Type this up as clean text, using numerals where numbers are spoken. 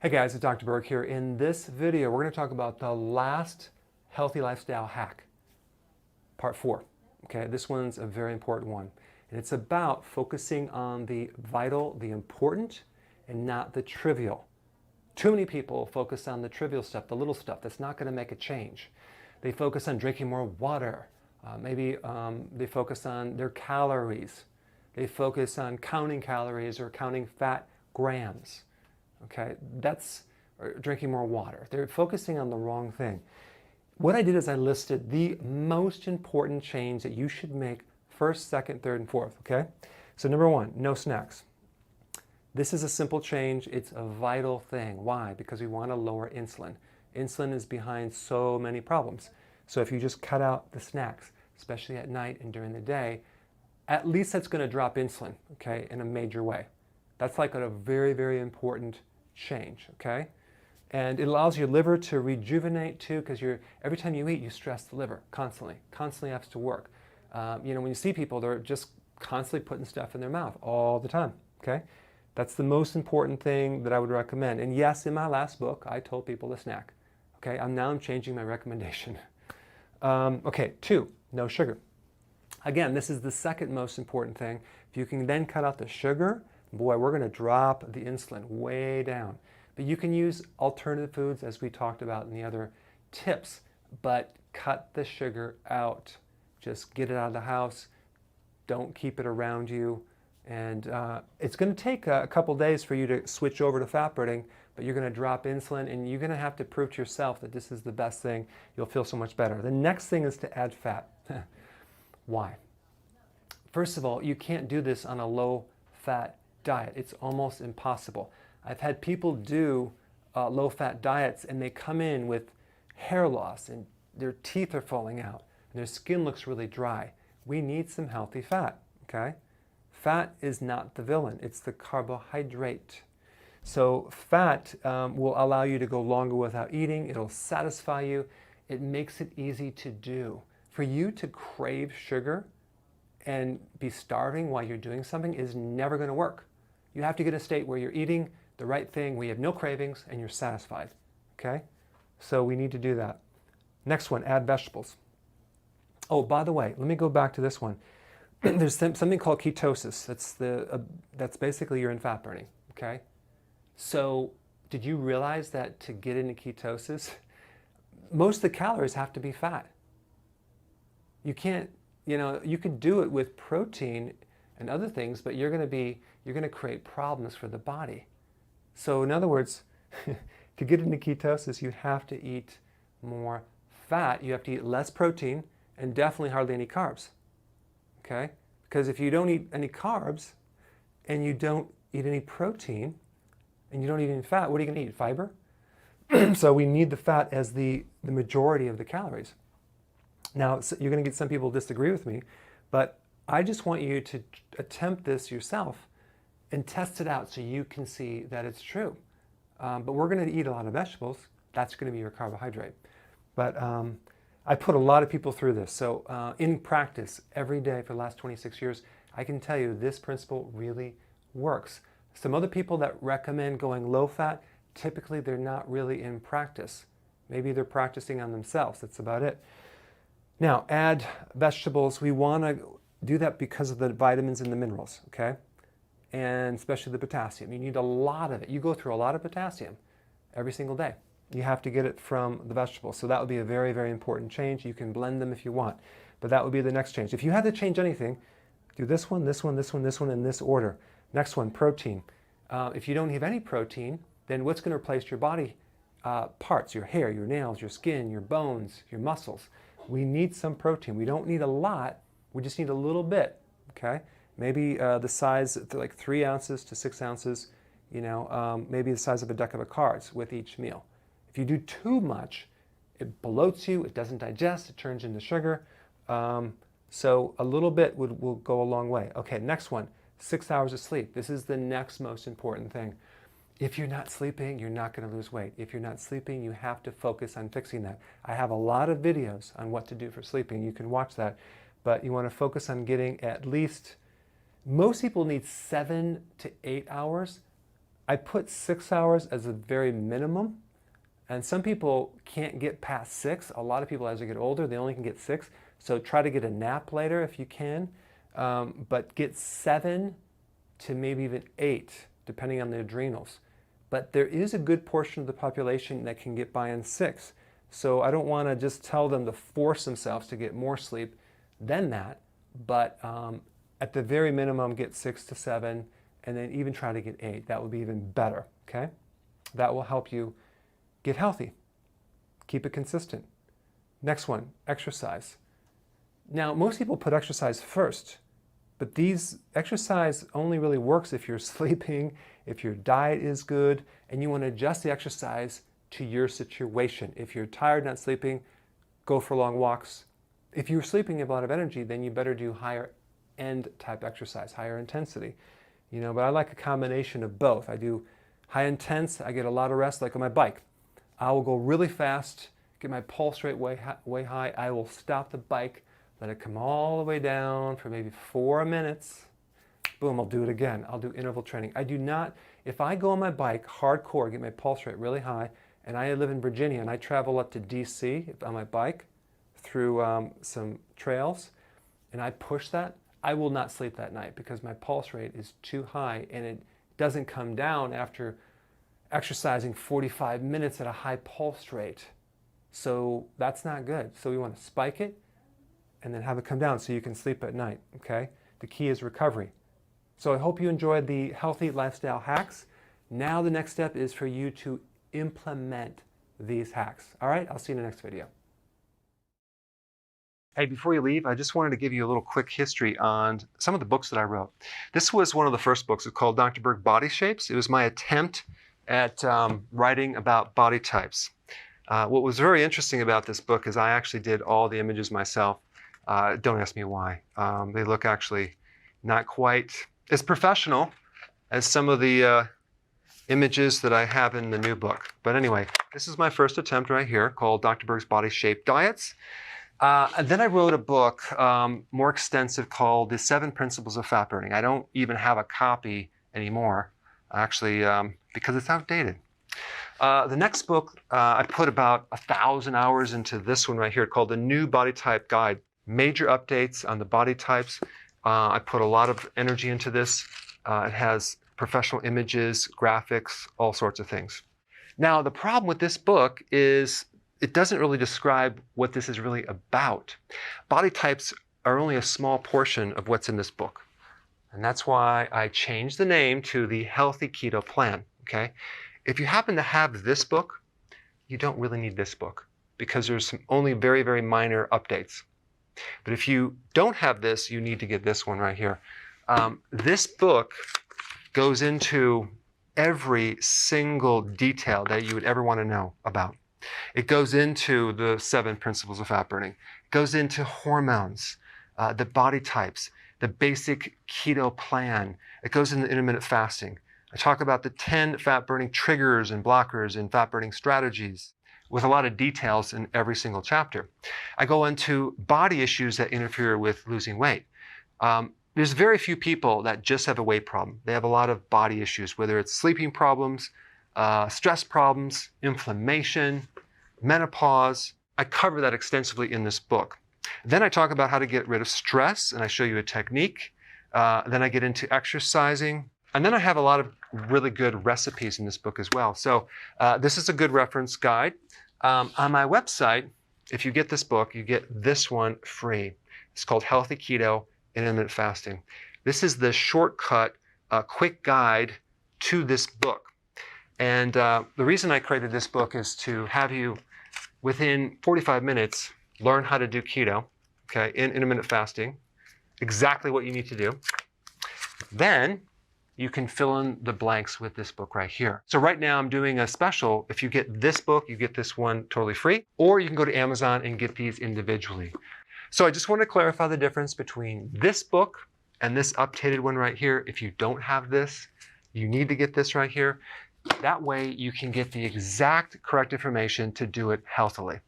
Hey guys, it's Dr. Berg here. In this video, we're going to talk about the last healthy lifestyle hack, part 4. Okay, this one's a very important one. And it's about focusing on the vital, the important, and not the trivial. Too many people focus on the trivial stuff, the little stuff that's not going to make a change. They focus on drinking more water. Maybe they focus on their calories. They focus on counting calories or counting fat grams. Okay, that's drinking more water. They're focusing on the wrong thing. What I did is I listed the most important change that you should make first, second, third, and fourth, okay? So number 1, no snacks. This is a simple change. It's a vital thing. Why? Because we want to lower insulin. Insulin is behind so many problems. So if you just cut out the snacks, especially at night and during the day, at least that's going to drop insulin, okay, in a major way. That's like a very, very important change, okay? And it allows your liver to rejuvenate too, because every time you eat, you stress the liver constantly has to work. When you see people, they're just constantly putting stuff in their mouth all the time, okay? That's the most important thing that I would recommend. And yes, in my last book, I told people to snack, okay? Now I'm changing my recommendation. Okay, 2, no sugar. Again, this is the second most important thing. If you can then cut out the sugar, boy, we're going to drop the insulin way down. But you can use alternative foods as we talked about in the other tips, but cut the sugar out. Just get it out of the house. Don't keep it around you. And it's going to take a couple days for you to switch over to fat burning, but you're going to drop insulin and you're going to have to prove to yourself that this is the best thing. You'll feel so much better. The next thing is to add fat. Why? First of all, you can't do this on a low-fat diet. It's almost impossible. I've had people do low-fat diets and they come in with hair loss and their teeth are falling out and their skin looks really dry. We need some healthy fat, okay? Fat is not the villain, it's the carbohydrate. So fat will allow you to go longer without eating. It'll satisfy you. It makes it easy to do. For you to crave sugar and be starving while you're doing something is never going to work. You have to get a state where you're eating the right thing, where you have no cravings, and you're satisfied, okay? So we need to do that. Next one, add vegetables. Oh, by the way, let me go back to this one. There's something called ketosis. That's basically urine fat burning, okay? So did you realize that to get into ketosis, most of the calories have to be fat? You can't, you could do it with protein and other things, but you're going to create problems for the body. So in other words, to get into ketosis, you have to eat more fat. You have to eat less protein and definitely hardly any carbs, okay? Because if you don't eat any carbs and you don't eat any protein and you don't eat any fat, what are you going to eat? Fiber? So we need the fat as the majority of the calories. Now, so you're going to get some people disagree with me, but I just want you to attempt this yourself and test it out so you can see that it's true. But we're going to eat a lot of vegetables. That's going to be your carbohydrate. But I put a lot of people through this. So in practice, every day for the last 26 years, I can tell you this principle really works. Some other people that recommend going low fat, typically they're not really in practice. Maybe they're practicing on themselves. That's about it. Now, add vegetables. We want to do that because of the vitamins and the minerals, okay? And especially the potassium. You need a lot of it. You go through a lot of potassium every single day. You have to get it from the vegetables. So that would be a very, very important change. You can blend them if you want, but that would be the next change. If you had to change anything, do this one, this one, this one, this one in this order. Next one, protein. If you don't have any protein, then what's going to replace your body parts? Your hair, your nails, your skin, your bones, your muscles. We need some protein. We don't need a lot. We just need a little bit, okay? Maybe the size, like 3 ounces to 6 ounces, maybe the size of a deck of cards with each meal. If you do too much, it bloats you, it doesn't digest, it turns into sugar. So a little bit will go a long way. Okay, next one, 6 hours of sleep. This is the next most important thing. If you're not sleeping, you're not going to lose weight. If you're not sleeping, you have to focus on fixing that. I have a lot of videos on what to do for sleeping. You can watch that. But you want to focus on getting at least, most people need 7 to 8 hours I put 6 hours as a very minimum, and some people can't get past 6. A lot of people, as they get older, they only can get 6. So try to get a nap later if you can, but get 7 to maybe even 8, depending on the adrenals. But there is a good portion of the population that can get by on 6. So I don't want to just tell them to force themselves to get more sleep than that, but at the very minimum, get 6 to 7, and then even try to get 8. That would be even better, okay? That will help you get healthy. Keep it consistent. Next one, exercise. Now, most people put exercise first, but exercise only really works if you're sleeping, if your diet is good, and you want to adjust the exercise to your situation. If you're tired, not sleeping, go for long walks. If you're sleeping, you have a lot of energy, then you better do higher end type exercise, higher intensity. But I like a combination of both. I do high intense, I get a lot of rest, like on my bike. I will go really fast, get my pulse rate way high. I will stop the bike, let it come all the way down for maybe 4 minutes. Boom, I'll do it again. I'll do interval training. I do not, if I go on my bike hardcore, get my pulse rate really high, and I live in Virginia and I travel up to DC on my bike through some trails, and I push that, I will not sleep that night because my pulse rate is too high and it doesn't come down after exercising 45 minutes at a high pulse rate. So that's not good. So we want to spike it and then have it come down so you can sleep at night, okay? The key is recovery. So I hope you enjoyed the healthy lifestyle hacks. Now the next step is for you to implement these hacks. All right, I'll see you in the next video. Hey, before you leave, I just wanted to give you a little quick history on some of the books that I wrote. This was one of the first books. It's called Dr. Berg Body Shapes. It was my attempt at writing about body types. What was very interesting about this book is I actually did all the images myself. Don't ask me why. They look actually not quite as professional as some of the images that I have in the new book. But anyway, this is my first attempt right here called Dr. Berg's Body Shape Diets. And then I wrote a book more extensive called The 7 Principles of Fat Burning. I don't even have a copy anymore, actually, because it's outdated. The next book, I put about 1,000 hours into this one right here called The New Body Type Guide. Major updates on the body types. I put a lot of energy into this. It has professional images, graphics, all sorts of things. Now, the problem with this book is it doesn't really describe what this is really about. Body types are only a small portion of what's in this book. And that's why I changed the name to the Healthy Keto Plan, okay? If you happen to have this book, you don't really need this book because there's some only very, very minor updates. But if you don't have this, you need to get this one right here. This book goes into every single detail that you would ever want to know about. It goes into the 7 principles of fat burning. It goes into hormones, the body types, the basic keto plan. It goes into intermittent fasting. I talk about the 10 fat burning triggers and blockers and fat burning strategies with a lot of details in every single chapter. I go into body issues that interfere with losing weight. There's very few people that just have a weight problem. They have a lot of body issues, whether it's sleeping problems, stress problems, inflammation, menopause. I cover that extensively in this book. Then I talk about how to get rid of stress, and I show you a technique. Then I get into exercising. And then I have a lot of really good recipes in this book as well. So this is a good reference guide. On my website, if you get this book, you get this one free. It's called Healthy Keto and Intermittent Fasting. This is the shortcut, quick guide to this book. And the reason I created this book is to have you, within 45 minutes, learn how to do keto, okay, in intermittent fasting, exactly what you need to do. Then you can fill in the blanks with this book right here. So right now I'm doing a special. If you get this book, you get this one totally free, or you can go to Amazon and get these individually. So I just want to clarify the difference between this book and this updated one right here. If you don't have this, you need to get this right here. That way you can get the exact correct information to do it healthily.